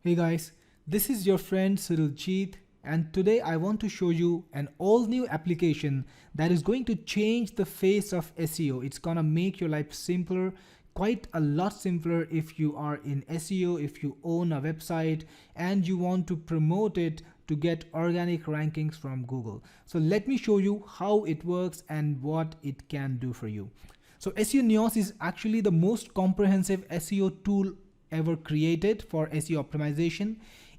Hey guys, this is your friend Cyriljeet, and today I want to show you an all new application that is going to change the face of SEO. It's gonna make your life simpler, quite a lot simpler if you are in SEO, if you own a website and you want to promote it to get organic rankings from Google. So let me show you how it works and what it can do for you. So SEOneos is actually the most comprehensive SEO tool ever created for SEO optimization.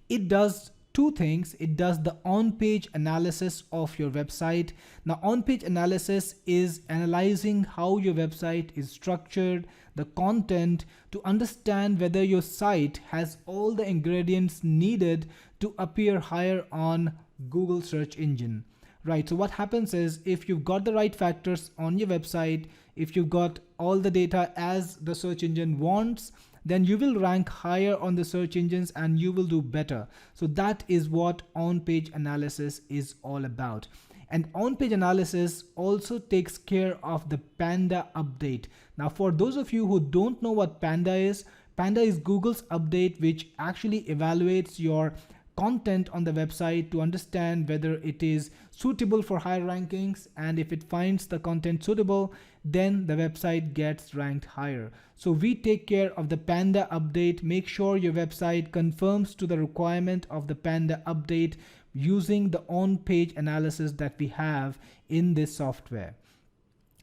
It does two things. It does the on-page analysis of your website. Now, on-page analysis is analyzing how your website is structured, the content, to understand whether your site has all the ingredients needed to appear higher on Google search engine. Right, so what happens is if you've got the right factors on your website, if you've got all the data as the search engine wants, then you will rank higher on the search engines and you will do better. So that is what on-page analysis is all about. And on-page analysis also takes care of the Panda update. Now, for those of you who don't know what Panda is Google's update which actually evaluates your content on the website to understand whether it is suitable for higher rankings, and if it finds the content suitable, then the website gets ranked higher. So we take care of the Panda update. Make sure your website conforms to the requirement of the Panda update using the on-page analysis that we have in this software.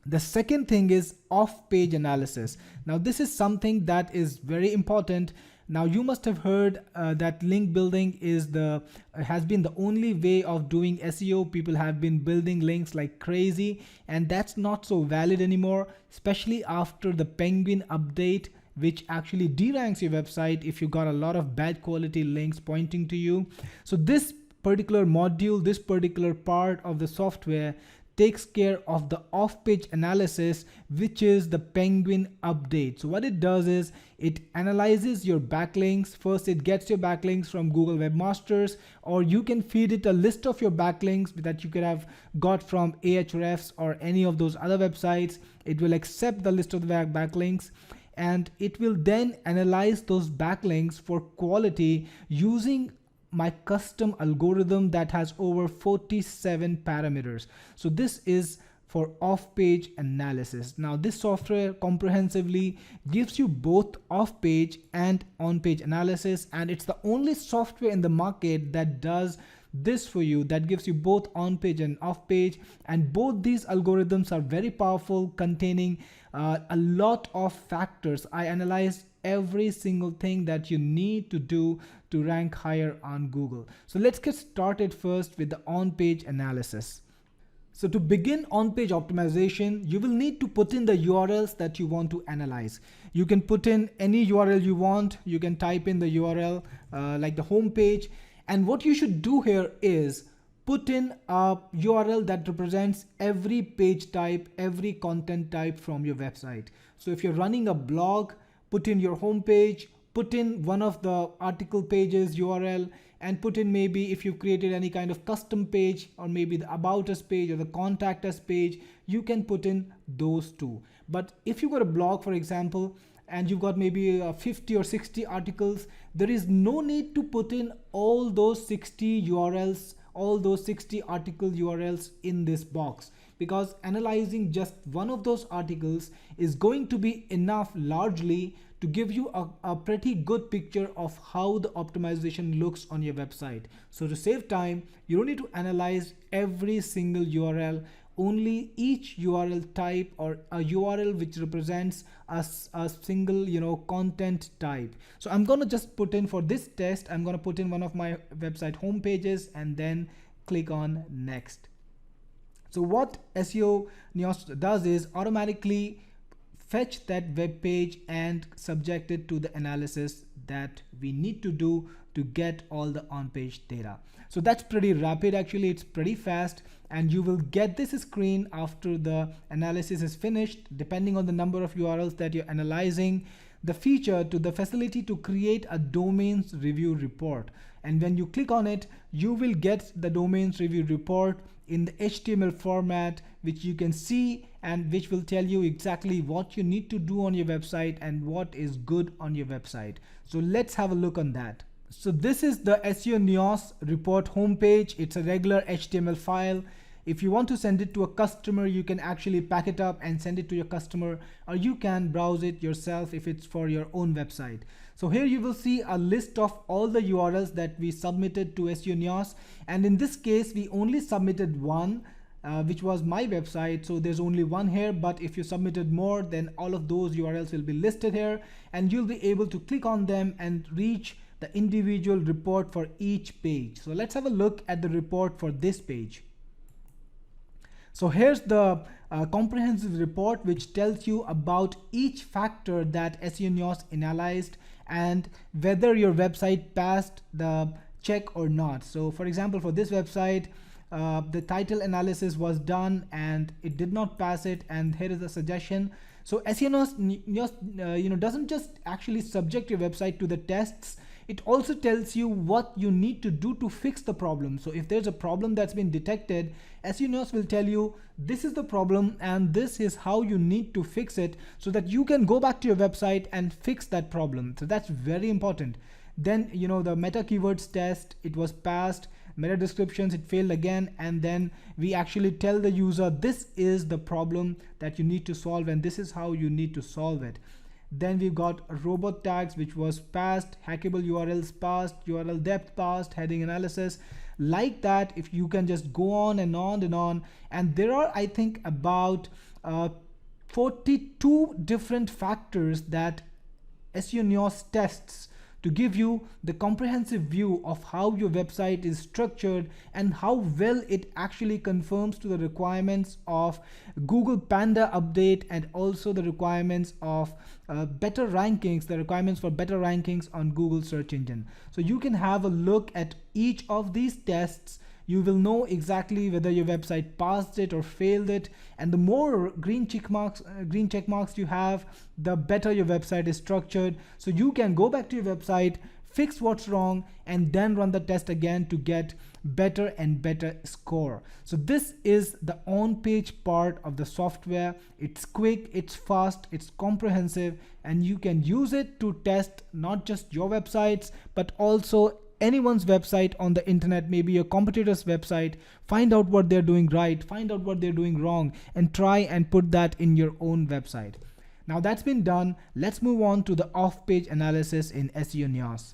The second thing is off-page analysis. Now this is something that is very important. Now you must have heard that link building has been the only way of doing SEO. People have been building links like crazy, and that's not so valid anymore, especially after the Penguin update, which actually deranks your website if you got a lot of bad quality links pointing to you. So this particular module, this particular part of the software takes care of the off-page analysis, which is the Penguin update. So what it does is it analyzes your backlinks. First, it gets your backlinks from Google Webmasters, or you can feed it a list of your backlinks that you could have got from Ahrefs or any of those other websites. It will accept the list of the backlinks, and it will then analyze those backlinks for quality using my custom algorithm that has over 47 parameters. So this is for off-page analysis. Now this software comprehensively gives you both off-page and on-page analysis, and it's the only software in the market that does this for you, that gives you both on-page and off-page. And both these algorithms are very powerful, containing a lot of factors. I analyzed every single thing that you need to do to rank higher on Google. So let's get started first with the on-page analysis. So to begin on-page optimization, you will need to put in the URLs that you want to analyze. You can put in any URL you want. You can type in the URL like the home page. And what you should do here is put in a URL that represents every page type, every content type from your website. So if you're running a blog, put in your home page, put in one of the article pages URL, and put in maybe if you've created any kind of custom page, or maybe the about us page or the contact us page, you can put in those two. But if you've got a blog, for example, and you've got maybe 50 or 60 articles, there is no need to put in all those 60 URLs, all those 60 article URLs in this box, because analyzing just one of those articles is going to be enough largely to give you a pretty good picture of how the optimization looks on your website. So to save time, you don't need to analyze every single URL, only each URL type, or a URL which represents a single content type. So I'm gonna just put in, for this test, I'm gonna put in one of my website home pages and then click on next. So what SEOneos does is automatically fetch that web page and subject it to the analysis that we need to do to get all the on-page data. So that's pretty rapid, actually. It's pretty fast, and you will get this screen after the analysis is finished, depending on the number of URLs that you're analyzing, the feature to the facility to create a domains review report. And when you click on it, you will get the domains review report in the HTML format, which you can see and which will tell you exactly what you need to do on your website and what is good on your website. So let's have a look on that. So this is the SEONeos report homepage. It's a regular HTML file. If you want to send it to a customer, you can actually pack it up and send it to your customer, or you can browse it yourself if it's for your own website. So here you will see a list of all the URLs that we submitted to SEONeos, and in this case we only submitted one, which was my website. So there's only one here, but if you submitted more, then all of those URLs will be listed here, and you'll be able to click on them and reach the individual report for each page. So let's have a look at the report for this page. So here's the comprehensive report, which tells you about each factor that SEONeos analyzed and whether your website passed the check or not. So for example, for this website, the title analysis was done and it did not pass it, and here is a suggestion. So SEONeos doesn't just actually subject your website to the tests, it also tells you what you need to do to fix the problem. So if there's a problem that's been detected, SEONeos will tell you this is the problem and this is how you need to fix it, so that you can go back to your website and fix that problem. So that's very important. Then the meta keywords test, it was passed. Meta descriptions, it failed again, and then we actually tell the user this is the problem that you need to solve and this is how you need to solve it. Then we've got robot tags, which was passed, hackable URLs passed, URL depth passed, heading analysis. Like that, if you can just go on and on and on. And there are, I think, about 42 different factors that SEONeos tests to give you the comprehensive view of how your website is structured and how well it actually conforms to the requirements of Google Panda update, and also the requirements of better rankings, the requirements for better rankings on Google search engine. So you can have a look at each of these tests. You will know exactly whether your website passed it or failed it, and the more green check marks you have, the better your website is structured. So you can go back to your website, fix what's wrong, and then run the test again to get better and better score. So this is the on-page part of the software. It's quick, it's fast, it's comprehensive, and you can use it to test not just your websites but also anyone's website on the internet, maybe your competitor's website. Find out what they're doing right, find out what they're doing wrong, and try and put that in your own website. Now that's been done, let's move on to the off-page analysis in SEONeos.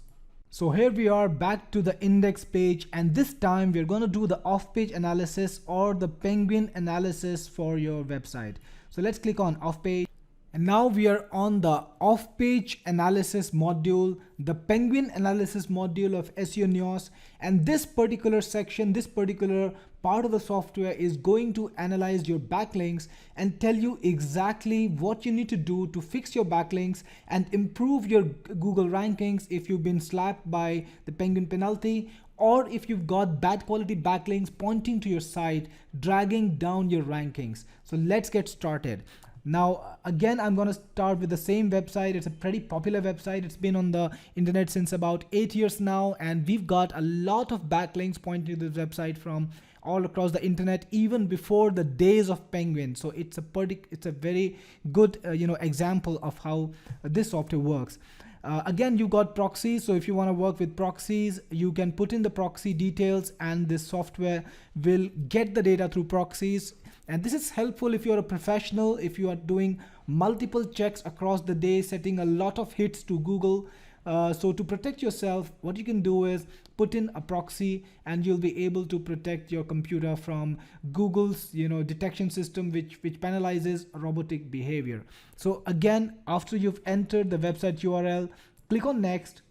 So here we are back to the index page, and this time we're going to do the off-page analysis or the penguin analysis for your website. So let's click on off-page. And now we are on the off-page analysis module, the penguin analysis module of SEONeos. And this particular section, this particular part of the software is going to analyze your backlinks and tell you exactly what you need to do to fix your backlinks and improve your Google rankings if you've been slapped by the penguin penalty, or if you've got bad quality backlinks pointing to your site, dragging down your rankings. So let's get started. Now, again, I'm going to start with the same website. It's a pretty popular website. It's been on the internet since about 8 years now, and we've got a lot of backlinks pointing to this website from all across the internet, even before the days of Penguin. So it's a very good example of how this software works. Again, you got proxies. So if you want to work with proxies, you can put in the proxy details and this software will get the data through proxies. And this is helpful if you're a professional, if you are doing multiple checks across the day, setting a lot of hits to Google. So to protect yourself, what you can do is put in a proxy and you'll be able to protect your computer from Google's detection system, which penalizes robotic behavior. So again, after you've entered the website URL, click on next,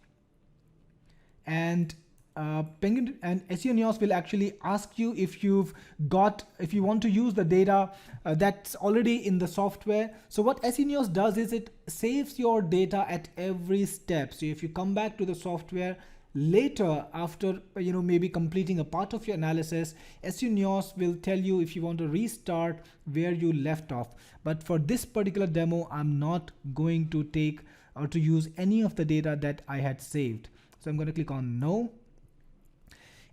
and Penguin and SEONeos will actually ask you if you want to use the data that's already in the software. So what SEONeos does is it saves your data at every step. So if you come back to the software later after maybe completing a part of your analysis, SEONeos will tell you if you want to restart where you left off. But for this particular demo, I'm not going to take or to use any of the data that I had saved. So I'm going to click on no.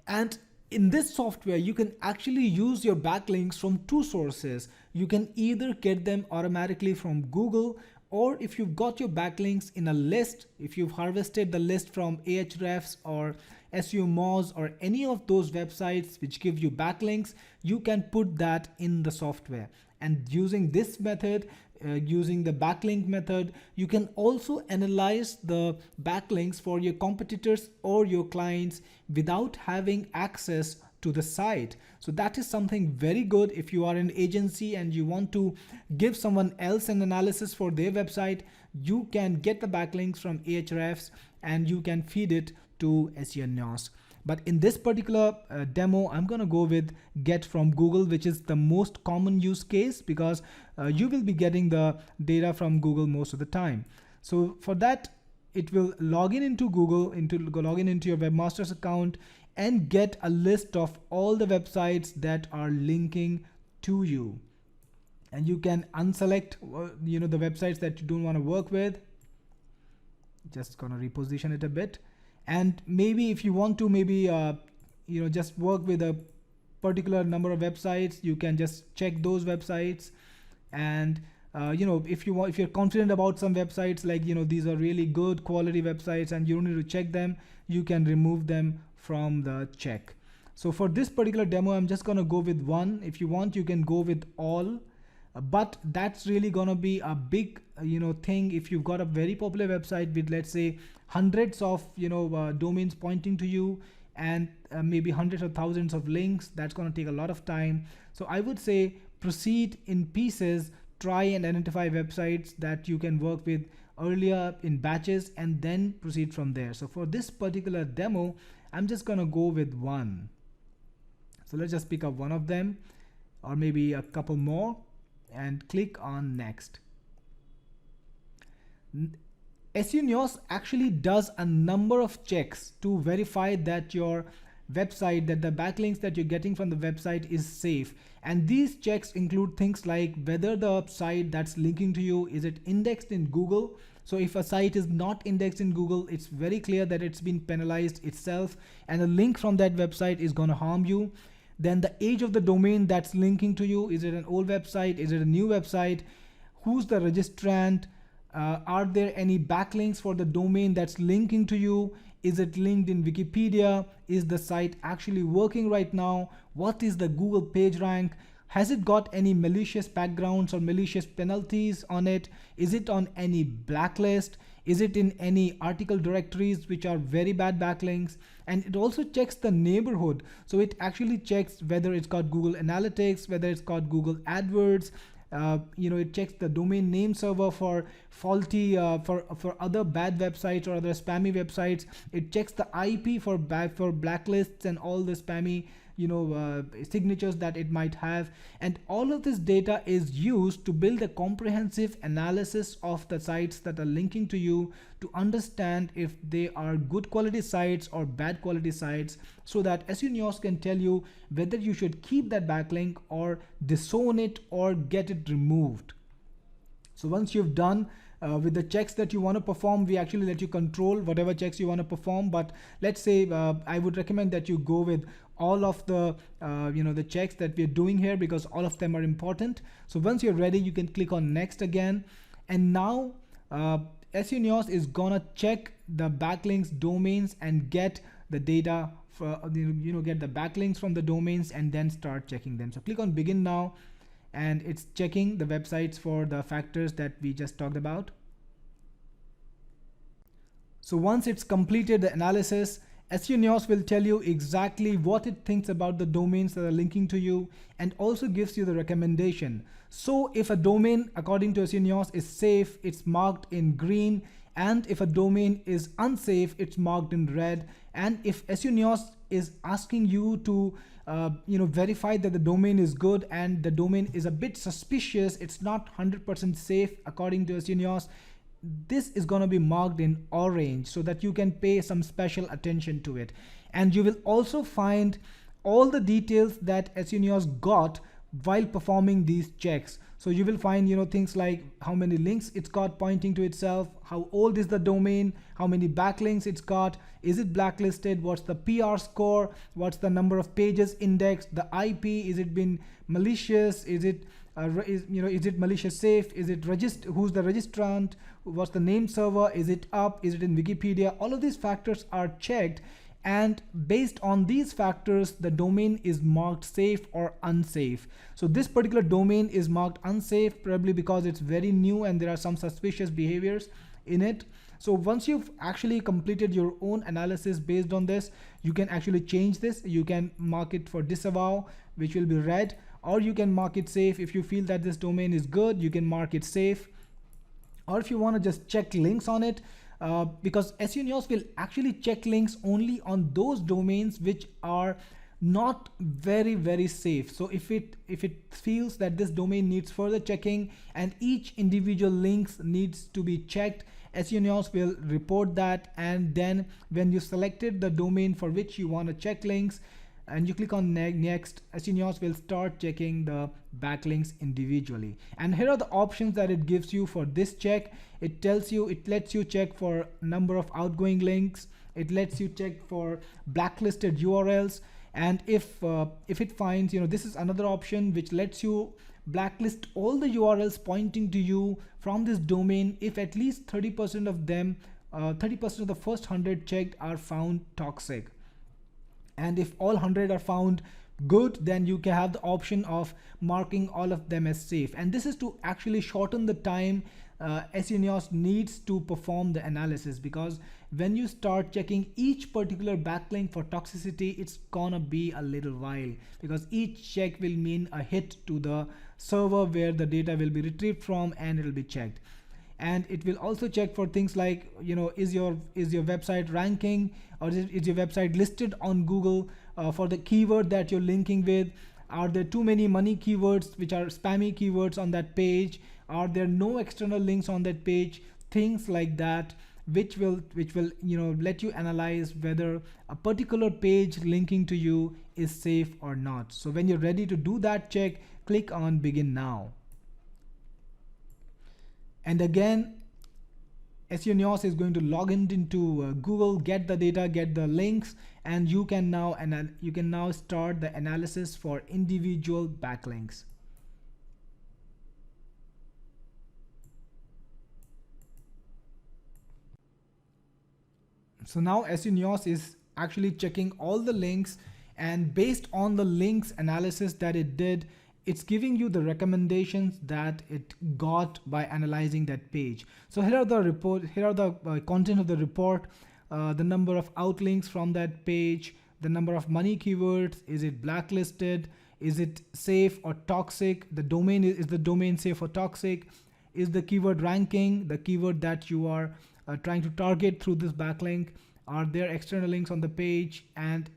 And in this software, you can actually use your backlinks from two sources. You can either get them automatically from Google, or if you've got your backlinks in a list, if you've harvested the list from Ahrefs or SEONeos or any of those websites which give you backlinks, you can put that in the software. And using this method, using the backlink method, you can also analyze the backlinks for your competitors or your clients without having access to the site. So that is something very good if you are an agency and you want to give someone else an analysis for their website. You can get the backlinks from Ahrefs and you can feed it to SEONeos. But in this particular demo, I'm gonna go with get from Google, which is the most common use case because you will be getting the data from Google most of the time. So for that, it will log in into Google, log in into your webmasters account and get a list of all the websites that are linking to you. And you can unselect, the websites that you don't want to work with. Just gonna reposition it a bit. And maybe if you want to just work with a particular number of websites, you can just check those websites. And if you're confident about some websites, like these are really good quality websites and you don't need to check them, you can remove them from the check. So for this particular demo, I'm just gonna go with one. If you want, you can go with all, but that's really gonna be a big thing if you've got a very popular website with, let's say, hundreds of domains pointing to you and maybe hundreds or thousands of links. That's going to take a lot of time. So I would say proceed in pieces, try and identify websites that you can work with earlier in batches and then proceed from there. So for this particular demo, I'm just going to go with one. So let's just pick up one of them or maybe a couple more and click on next. SEOneos actually does a number of checks to verify that your website, that the backlinks that you're getting from the website is safe. And these checks include things like whether the site that's linking to you, is it indexed in Google? So if a site is not indexed in Google, it's very clear that it's been penalized itself and a link from that website is going to harm you. Then the age of the domain that's linking to you, is it an old website? Is it a new website? Who's the registrant? Are there any backlinks for the domain that's linking to you? Is it linked in Wikipedia? Is the site actually working right now? What is the Google page rank? Has it got any malicious backgrounds or malicious penalties on it? Is it on any blacklist? Is it in any article directories which are very bad backlinks? And it also checks the neighborhood. So it actually checks whether it's got Google Analytics, whether it's got Google AdWords. It checks the domain name server for faulty, for other bad websites or other spammy websites. It checks the IP for blacklists and all the spammy signatures that it might have. And all of this data is used to build a comprehensive analysis of the sites that are linking to you to understand if they are good quality sites or bad quality sites, so that SEOneos can tell you whether you should keep that backlink or disown it or get it removed. So once you've done with the checks that you want to perform, we actually let you control whatever checks you want to perform. But let's say I would recommend that you go with all of the the checks that we're doing here because all of them are important. So once you're ready, you can click on next again. And now SEOneos is gonna check the backlinks domains and get the data for get the backlinks from the domains and then start checking them. So click on begin now. And it's checking the websites for the factors that we just talked about. So once it's completed the analysis, SEOneos will tell you exactly what it thinks about the domains that are linking to you and also gives you the recommendation. So if a domain, according to SEOneos, is safe, it's marked in green, and if a domain is unsafe, it's marked in red. And if SEOneos is asking you to verify that the domain is good and the domain is a bit suspicious, it's not 100% safe according to SEOneos, this is going to be marked in orange so that you can pay some special attention to it. And you will also find all the details that SEOneos got while performing these checks. So you will find things like how many links it's got pointing to itself, how old is the domain, how many backlinks it's got, is it blacklisted, what's the PR score, what's the number of pages indexed, the IP, is it been malicious, is it is it malicious safe, is it who's the registrant, what's the name server, is it up, is it in Wikipedia. All of these factors are checked, and based on these factors the domain is marked safe or unsafe. So this particular domain is marked unsafe, probably because it's very new and there are some suspicious behaviors in it. So once you've actually completed your own analysis based on this, you can actually change this. You can mark it for disavow, which will be red, or you can mark it safe. If you feel that this domain is good, you can mark it safe. Or if you want to just check links on it, because SEOneos will actually check links only on those domains which are not very safe. So if it feels that this domain needs further checking and each individual links needs to be checked, SEOneos will report that. And then when you selected the domain for which you want to check links and you click on next, SEOneos will start checking the backlinks individually. And here are the options that it gives you for this check. It lets you check for number of outgoing links. It lets you check for blacklisted URLs. And if it finds, this is another option which lets you blacklist all the URLs pointing to you from this domain if at least 30% of them, 30% of the first 100 checked are found toxic. And if all 100 are found good, then you can have the option of marking all of them as safe. And this is to actually shorten the time SEOneos needs to perform the analysis, because when you start checking each particular backlink for toxicity, it's gonna be a little while, because each check will mean a hit to the server where the data will be retrieved from, and it will be checked. And it will also check for things like, is your website ranking, or is your website listed on Google for the keyword that you're linking with? Are there too many money keywords which are spammy keywords on that page? Are there no external links on that page? Things like that, which will let you analyze whether a particular page linking to you is safe or not. So when you're ready to do that check, click on begin now. And again, SEOneos is going to log into Google, get the data, get the links, and you can now start the analysis for individual backlinks. So now SEOneos is actually checking all the links, and based on the links analysis that it did, it's giving you the recommendations that it got by analyzing that page. So here are the content of the report, the number of outlinks from that page, the number of money keywords, is it blacklisted, is it safe or toxic, the domain is the domain safe or toxic, is the keyword ranking, the keyword that you are trying to target through this backlink, are there external links on the page, and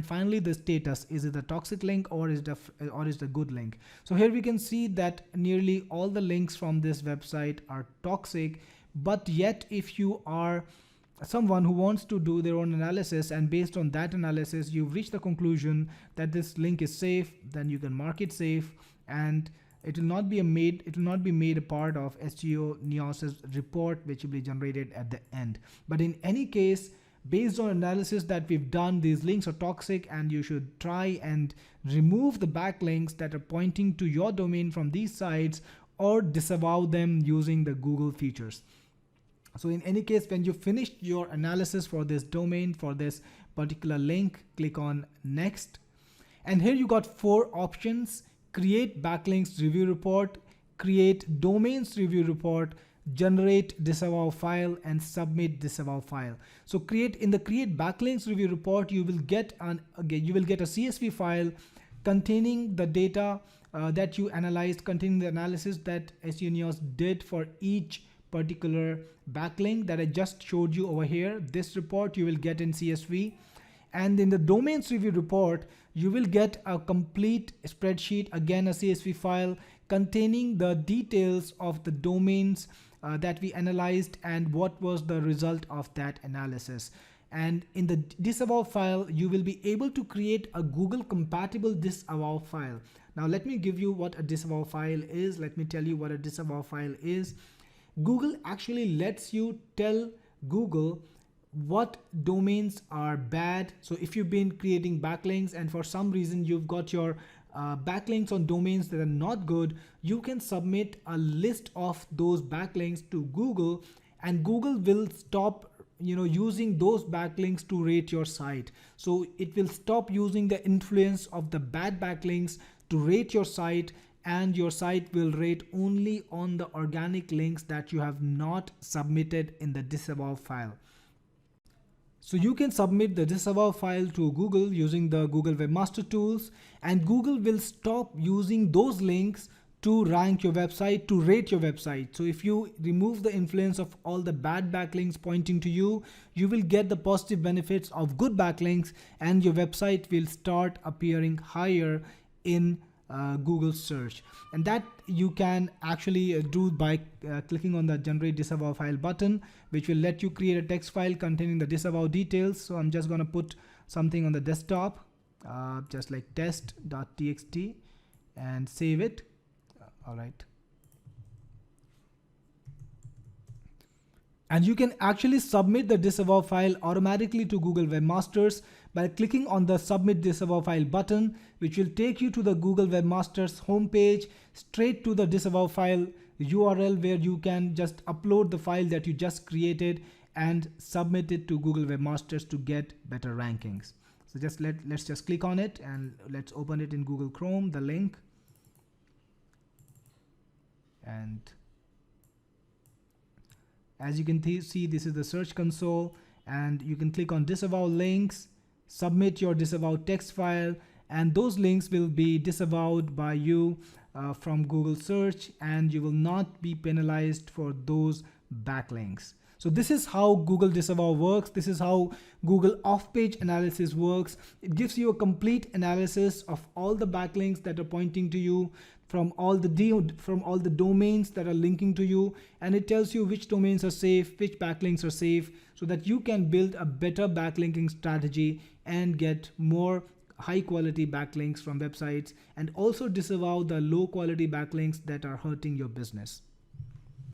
finally the status, is it a toxic link or is it a good link. So here we can see that nearly all the links from this website are toxic, but yet if you are someone who wants to do their own analysis, and based on that analysis you've reached the conclusion that this link is safe, then you can mark it safe, and it will not be made a part of SEOneos' report, which will be generated at the end. But in any case, based on analysis that we've done, these links are toxic, and you should try and remove the backlinks that are pointing to your domain from these sites, or disavow them using the Google features. So in any case, when you finished your analysis for this domain, for this particular link, click on next. And here you got 4 options: create backlinks review report, create domains review report, generate disavow file, and submit disavow file. So in the create backlinks review report, you will get a CSV file containing the data that you analyzed, containing the analysis that SEOneos did for each particular backlink that I just showed you over here. This report you will get in CSV. And in the domains review report, you will get a complete spreadsheet, again a CSV file containing the details of the domains that we analyzed and what was the result of that analysis. And in the disavow file, you will be able to create a Google compatible disavow file. Now let me give you what a disavow file is. Let me tell you what a disavow file is. Google actually lets you tell Google what domains are bad. So if you've been creating backlinks and for some reason you've got your backlinks on domains that are not good, you can submit a list of those backlinks to Google, and Google will stop using those backlinks to rate your site. So it will stop using the influence of the bad backlinks to rate your site, and your site will rate only on the organic links that you have not submitted in the disavow file. So you can submit the disavow file to Google using the Google Webmaster Tools, and Google will stop using those links to rank your website, to rate your website. So if you remove the influence of all the bad backlinks pointing to you, you will get the positive benefits of good backlinks, and your website will start appearing higher in Google search. And that you can actually do by clicking on the generate disavow file button, which will let you create a text file containing the disavow details. So I'm just going to put something on the desktop, just like test.txt, and save it. All right. And you can actually submit the disavow file automatically to Google Webmasters by clicking on the submit disavow file button, which will take you to the Google Webmasters homepage, straight to the disavow file URL, where you can just upload the file that you just created and submit it to Google Webmasters to get better rankings. So just let's just click on it, and let's open it in Google Chrome, the link. And as you can see, this is the search console, and you can click on disavow links, submit your disavow text file, and those links will be disavowed by you from Google search, and you will not be penalized for those backlinks. So this is how Google disavow works. This is how Google off-page analysis works. It gives you a complete analysis of all the backlinks that are pointing to you from all the domains that are linking to you, and it tells you which domains are safe, which backlinks are safe, so that you can build a better backlinking strategy and get more high quality backlinks from websites, and also disavow the low quality backlinks that are hurting your business.